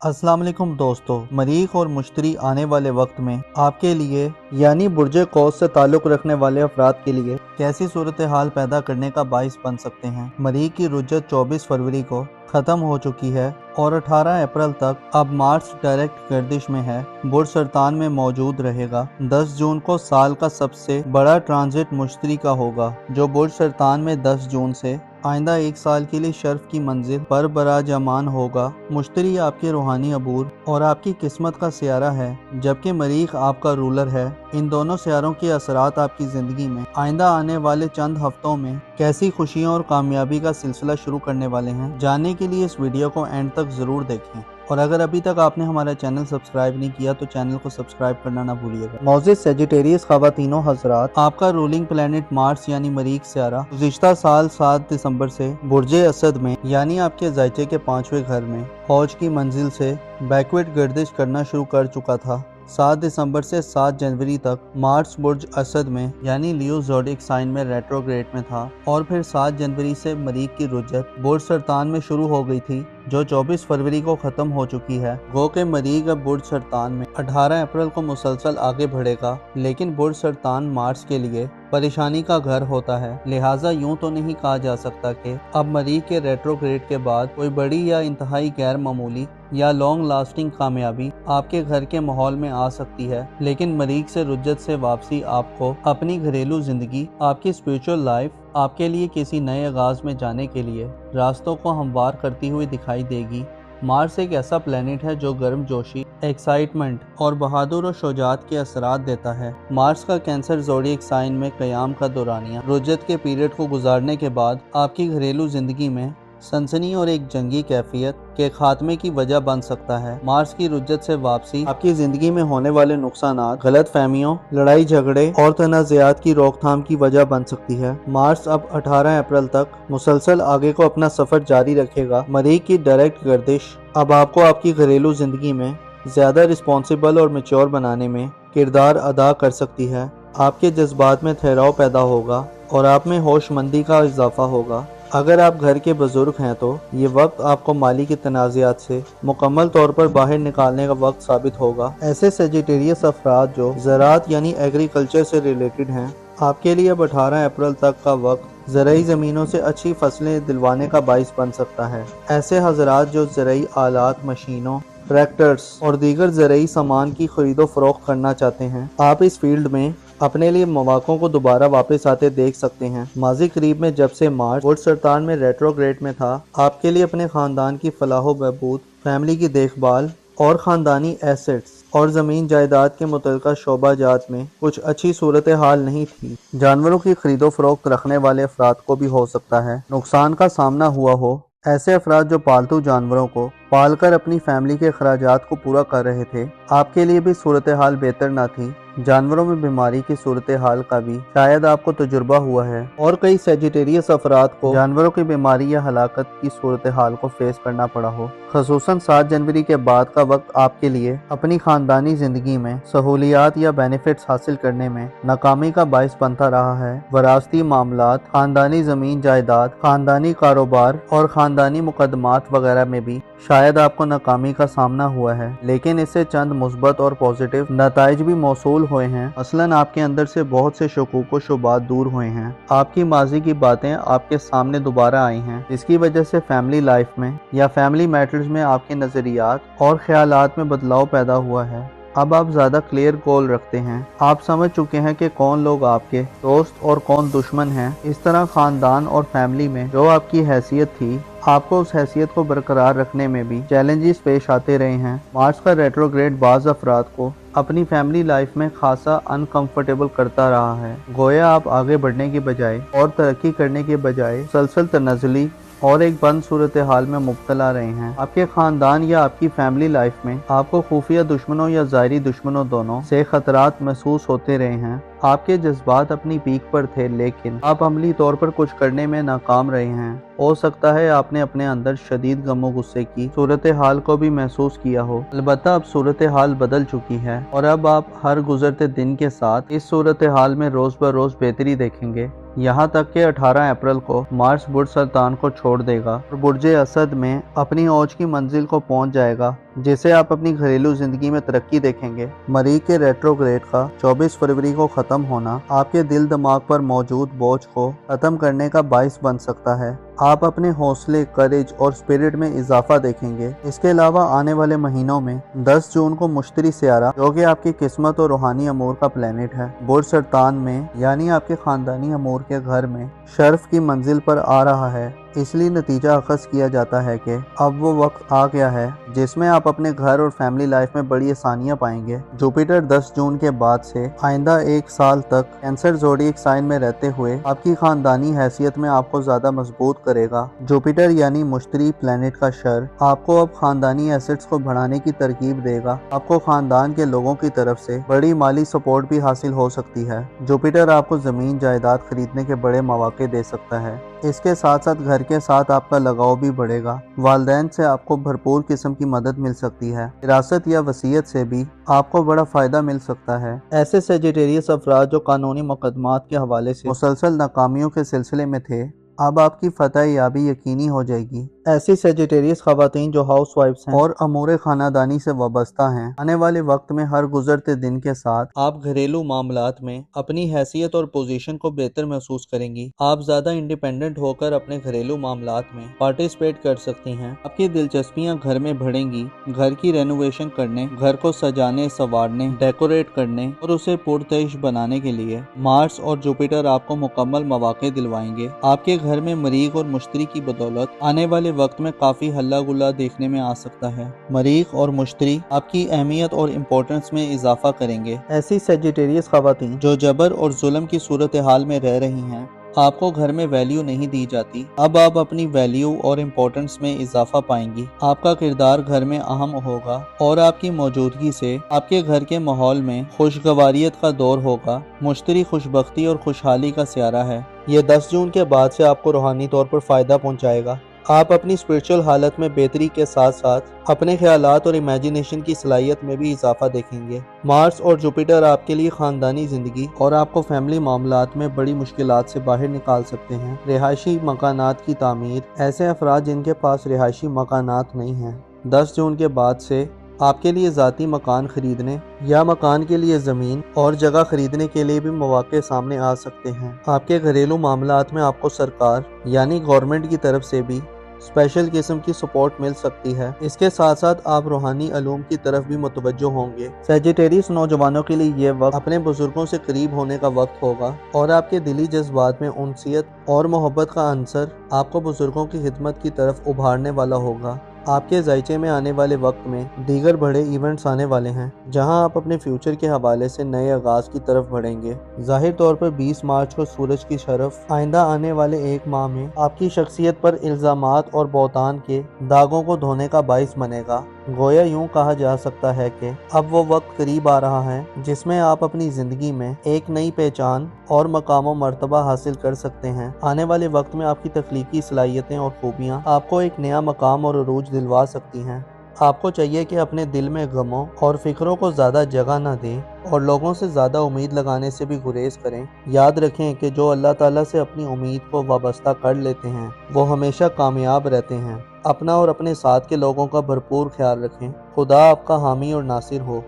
अस्सलाम वालेकुम दोस्तों, मरीख और मुश्तरी आने वाले वक्त में आपके लिए यानी बुर्ज कौस से ताल्लुक़ रखने वाले अफराद के लिए कैसी सूरत हाल पैदा करने का बाइस बन सकते हैं। मरीख की रुज्जत 24 फरवरी को ख़त्म हो चुकी है और 18 अप्रैल तक अब मार्स डायरेक्ट गर्दिश में है। बुर्ज सरतान में मौजूद रहेगा। 10 जून को साल का सबसे बड़ा ट्रांजिट मुश्तरी का होगा, जो बुर्ज सरतान में 10 जून से आइंदा 1 साल के लिए शर्फ की मंजिल पर बराजमान होगा। मुश्तरी आपके रूहानी अबूर और आपकी किस्मत का सियारा है, जबकि मरीख आपका रूलर है। इन दोनों सियारों के असरात आपकी ज़िंदगी में आइंदा आने वाले चंद हफ्तों में कैसी खुशियों और कामयाबी का सिलसिला शुरू करने वाले हैं। जानने के लिए इस वीडियो को एंड तक ज़रूर देखें, और अगर अभी तक आपने हमारा चैनल सब्सक्राइब नहीं किया तो चैनल को सब्सक्राइब करना ना भूलिएगा। मौजूद सेजिटेरियस ख़वातीनों हज़रात, आपका रूलिंग प्लैनेट मार्स यानी मरीख सियारा गुज़िश्ता साल 7 दिसंबर से बुर्ज असद में यानी आपके ज़ायचे के 5वें घर में फौज की मंजिल से बैकवर्ड गर्दिश करना शुरू कर चुका था। 7 दिसंबर से 7 जनवरी तक मार्स बुर्ज असद में यानी लियो ज़ोडिएक साइन में रेट्रोग्रेड में था, और फिर 7 जनवरी से मरीख की रुज्जत बुर्ज सरतान में शुरू हो गई थी, जो 24 फरवरी को ख़त्म हो चुकी है। गो के मरीख अब बुर्ज सरतान में 18 अप्रैल को मुसलसल आगे बढ़ेगा, लेकिन बुर्ज सरतान मार्स के लिए परेशानी का घर होता है। लिहाजा यूं तो नहीं कहा जा सकता कि अब मरीख के रेट्रोग्रेड के बाद कोई बड़ी या इंतहाई गैर मामूली या लॉन्ग लास्टिंग कामयाबी आपके घर के माहौल में आ सकती है, लेकिन मरीख से रुज्जत से वापसी आपको अपनी घरेलू जिंदगी, आपकी स्पिरिचुअल लाइफ, आपके लिए किसी नए आगाज में जाने के लिए रास्तों को हमवार करती हुई दिखाई देगी। मार्स एक ऐसा प्लेनेट है जो गर्म जोशी, एक्साइटमेंट और बहादुर और शुजाअत के असरात देता है। मार्स का कैंसर ज़ोडिएक साइन में क़याम का दौरानिया रुज्जत के पीरियड को गुजारने के बाद आपकी घरेलू जिंदगी में सनसनी और एक जंगी कैफियत के खात्मे की वजह बन सकता है। मार्स की रुज्जत से वापसी आपकी जिंदगी में होने वाले नुकसानात, गलत फहमियों, लड़ाई झगड़े और तनाज़ात की रोकथाम की वजह बन सकती है। मार्स अब 18 अप्रैल तक मुसलसल आगे को अपना सफर जारी रखेगा। मरीख की डायरेक्ट गर्दिश अब आपको आपकी घरेलू जिंदगी में ज्यादा रिस्पॉन्सिबल और मैच्योर बनाने में किरदार अदा कर सकती है। आपके जज्बात में ठहराव पैदा होगा और आप में होशमंदी का इजाफा होगा। अगर आप घर के बुजुर्ग हैं तो ये वक्त आपको माली के तनाज़ात से मुकम्मल तौर पर बाहर निकालने का वक्त साबित होगा। ऐसे सेजिटेरियस अफराद जो ज़राअत यानी एग्रीकल्चर से रिलेटेड हैं, आपके लिए अब 18 अप्रैल तक का वक्त ज़राई ज़मीनों से अच्छी फसलें दिलवाने का बाइस बन सकता है। ऐसे हज़रात जो ज़राई आलात, मशीनों, ट्रैक्टर्स और दीगर ज़राई सामान की खरीदो फरोख्त करना चाहते हैं, आप इस फील्ड में अपने लिए मौक़ों को दोबारा वापस आते देख सकते हैं। माजी करीब में जब से मार्स बुर्ज सरतान में रेट्रोग्रेड में था, आपके लिए अपने ख़ानदान की फलाह बहबूद, फैमिली की देखभाल और ख़ानदानी एसेट्स और ज़मीन जायदाद के मुतल्लिक़ा शोबाजात में कुछ अच्छी सूरत हाल नहीं थी। जानवरों की खरीदो फरोख्त रखने वाले अफराद को भी हो सकता है नुकसान का सामना हुआ हो। ऐसे अफराद जो पालतू जानवरों को पालकर अपनी फैमिली के अखराजात को पूरा कर रहे थे, आपके लिए भी सूरत हाल बेहतर ना थी। जानवरों में बीमारी की सूरत हाल का भी शायद आपको तजुर्बा हुआ है, और कई सेजिटेरियस अफराद को जानवरों की बीमारी या हलाकत की सूरत हाल को फेस करना पड़ा हो। खसूसन 7 जनवरी के बाद का वक्त आपके लिए अपनी खानदानी जिंदगी में सहूलियात या बेनिफिट्स हासिल करने में नाकामी का बाइस बनता रहा है। वरासती मामलात, खानदानी जमीन जायदाद, खानदानी कारोबार और खानदानी मुकदमात वगैरह में भी शायद आपको नाकामी का सामना हुआ है, लेकिन इससे चंद मुस्बत और पॉजिटिव नताइज भी मौसूल हुए हैं। मसलन आपके अंदर से बहुत से शकूक व शुबात दूर हुए हैं। आपकी माजी की बातें आपके सामने दोबारा आई हैं, जिसकी वजह से फैमिली लाइफ में या फैमिली मैटर्स में आपके नजरियात और ख्यालात में बदलाव पैदा हुआ है। अब आप ज़्यादा क्लियर गोल रखते हैं। आप समझ चुके हैं कि कौन लोग आपके दोस्त और कौन दुश्मन हैं। इस तरह खानदान और फैमिली में जो आपकी हैसियत थी, आपको उस हैसियत को बरकरार रखने में भी चैलेंजेस पेश आते रहे हैं। मार्स का रेट्रोग्रेड बाज़ अफराद को अपनी फैमिली लाइफ में खासा अनकंफर्टेबल करता रहा है। गोया आप आगे बढ़ने के बजाय और तरक्की करने के बजाय मुसलसल तनज़ुली और एक बंद सूरत हाल में मुब्तला रहे हैं। आपके खानदान या आपकी फैमिली लाइफ में आपको खुफिया दुश्मनों या ज़ाहिरी दुश्मनों दोनों से खतरात महसूस होते रहे हैं। आपके जज्बात अपनी पीक पर थे, लेकिन आप अमली तौर पर कुछ करने में नाकाम रहे हैं। हो सकता है आपने अपने अंदर शदीद गमो गुस्से की सूरत हाल को भी महसूस किया हो। अलबत्ता अब सूरत हाल बदल चुकी है और अब आप हर गुजरते दिन के साथ इस सूरत हाल में रोज ब रोज बेहतरी देखेंगे। यहाँ तक कि 18 अप्रैल को मार्स बुर्ज सरतान को छोड़ देगा और बुर्ज असद में अपनी औज की मंजिल को पहुँच जाएगा, जिसे आप अपनी घरेलू जिंदगी में तरक्की देखेंगे। मरीख के रेट्रोग्रेड का 24 फरवरी को खत्म होना आपके दिल दिमाग पर मौजूद बोझ को खत्म करने का बाइस बन सकता है। आप अपने हौसले, करेज और स्पिरिट में इजाफा देखेंगे। इसके अलावा आने वाले महीनों में 10 जून को मुश्तरी सियारा, जो कि आपकी किस्मत और रूहानी अमूर का प्लेनेट है, बुर्ज सरतान में यानी आपके खानदानी अमूर के घर में शर्फ की मंजिल पर आ रहा है। इसलिए नतीजा अखज़ किया जाता है कि अब वो वक्त आ गया है जिसमें आप अपने घर और फैमिली लाइफ में बड़ी आसानियां पाएंगे। जुपिटर 10 जून के बाद से आइंदा 1 साल तक कैंसर ज़ोडिएक साइन में रहते हुए आपकी खानदानी हैसियत में आपको ज्यादा मजबूत करेगा। जुपिटर यानी मुश्तरी प्लेनेट का शर आपको अब खानदानी एसेट्स को बढ़ाने की तरकीब देगा। आपको खानदान के लोगों की तरफ से बड़ी माली सपोर्ट भी हासिल हो सकती है। जुपिटर आपको जमीन जायदाद खरीदने के बड़े मौके दे सकता है। इसके साथ साथ घर के साथ आपका लगाव भी बढ़ेगा। वालिदैन से आपको भरपूर किस्म की मदद मिल सकती है। विरासत या वसीयत से भी आपको बड़ा फायदा मिल सकता है। ऐसे सेजिटेरियस अफराद जो कानूनी मुकदमात के हवाले से मुसलसल नाकामियों के सिलसिले में थे, अब आपकी फतह याबी यकीनी हो जाएगी। ऐसी सेजिटेरियस खवातीन जो हाउस वाइफ्स हैं और अमूर खानादानी से वाबस्ता हैं, आने वाले वक्त में हर गुजरते दिन के साथ आप घरेलू मामलात में अपनी हैसियत और पोजीशन को बेहतर महसूस करेंगी। आप ज्यादा इंडिपेंडेंट होकर अपने घरेलू मामलात में पार्टिसिपेट कर सकती हैं। आपकी दिलचस्पियां घर में बढ़ेंगी। घर की रेनोवेशन करने, घर को सजाने, संवारने, डेकोरेट करने और उसे पुरतश बनाने के लिए मार्स और जुपिटर आपको मुकम्मल मौके दिलवाएंगे। आपके घर में मरीख और मुश्तरी की बदौलत आने वाले वक्त में काफी हल्ला गुल्ला देखने में आ सकता है। मरीख और मुश्तरी आपकी अहमियत और इम्पोर्टेंस में इजाफा करेंगे। ऐसी सेजिटेरियस खवातीन जो जबर और जुल्म की सूरत हाल में रह रही हैं, आपको घर में वैल्यू नहीं दी जाती, अब आप अपनी वैल्यू और इम्पोर्टेंस में इजाफा पाएंगी। आपका किरदार घर में अहम होगा और आपकी मौजूदगी से आपके घर के माहौल में खुशगवारियत का दौर होगा। मुश्तरी खुशबख्ती और खुशहाली का सियारा है। ये 10 जून के बाद से आपको रूहानी तौर पर फायदा पहुंचाएगा। आप अपनी स्पिरिचुअल हालत में बेहतरी के साथ साथ अपने ख्यालात और इमेजिनेशन की सलाहियत में भी इजाफा देखेंगे। मार्स और जुपिटर आपके लिए खानदानी जिंदगी और आपको फैमिली मामलात में बड़ी मुश्किलात से बाहर निकाल सकते हैं। रिहायशी मकानात की तामीर, ऐसे अफराद जिनके पास रिहायशी मकानात नहीं हैं, 10 जून के बाद से आपके लिए ज़ाती मकान खरीदने या मकान के लिए ज़मीन और जगह खरीदने के लिए भी मौके सामने आ सकते हैं। आपके घरेलू मामलात में आपको सरकार यानी गवर्नमेंट की तरफ से भी स्पेशल किस्म की सपोर्ट मिल सकती है। इसके साथ साथ आप रूहानी अलूम की तरफ भी मुतवज्जो होंगे। सेजिटेरियस नौजवानों के लिए ये वक्त अपने बुजुर्गों से करीब होने का वक्त होगा और आपके दिली जज्बात में उनसियत और मोहब्बत का अंसर आपको बुजुर्गों की खिदमत की तरफ उभारने वाला होगा। आपके जायचे में आने वाले वक्त में दीगर बड़े इवेंट्स आने वाले हैं, जहां आप अपने फ्यूचर के हवाले से नए आगाज की तरफ बढ़ेंगे। जाहिर तौर पर 20 मार्च को सूरज की शरफ आइंदा आने वाले 1 माह में आपकी शख्सियत पर इल्जामात और बौतान के दागों को धोने का बाइस बनेगा। गोया यूं कहा जा सकता है कि अब वो वक्त करीब आ रहा है जिसमें आप अपनी जिंदगी में एक नई पहचान और मकाम मर्तबा हासिल कर सकते हैं। आने वाले वक्त में आपकी तख्लीकी सलाहियतें और खूबियाँ आपको एक नया मकाम और अरूज दिलवा सकती हैं। आपको चाहिए कि अपने दिल में गमों और फिक्रों को ज़्यादा जगह न दें और लोगों से ज़्यादा उम्मीद लगाने से भी गुरेज करें। याद रखें कि जो अल्लाह ताला से अपनी उम्मीद को वाबस्ता कर लेते हैं वो हमेशा कामयाब रहते हैं। अपना और अपने साथ के लोगों का भरपूर ख्याल रखें। खुदा आपका हामी और नासिर हो।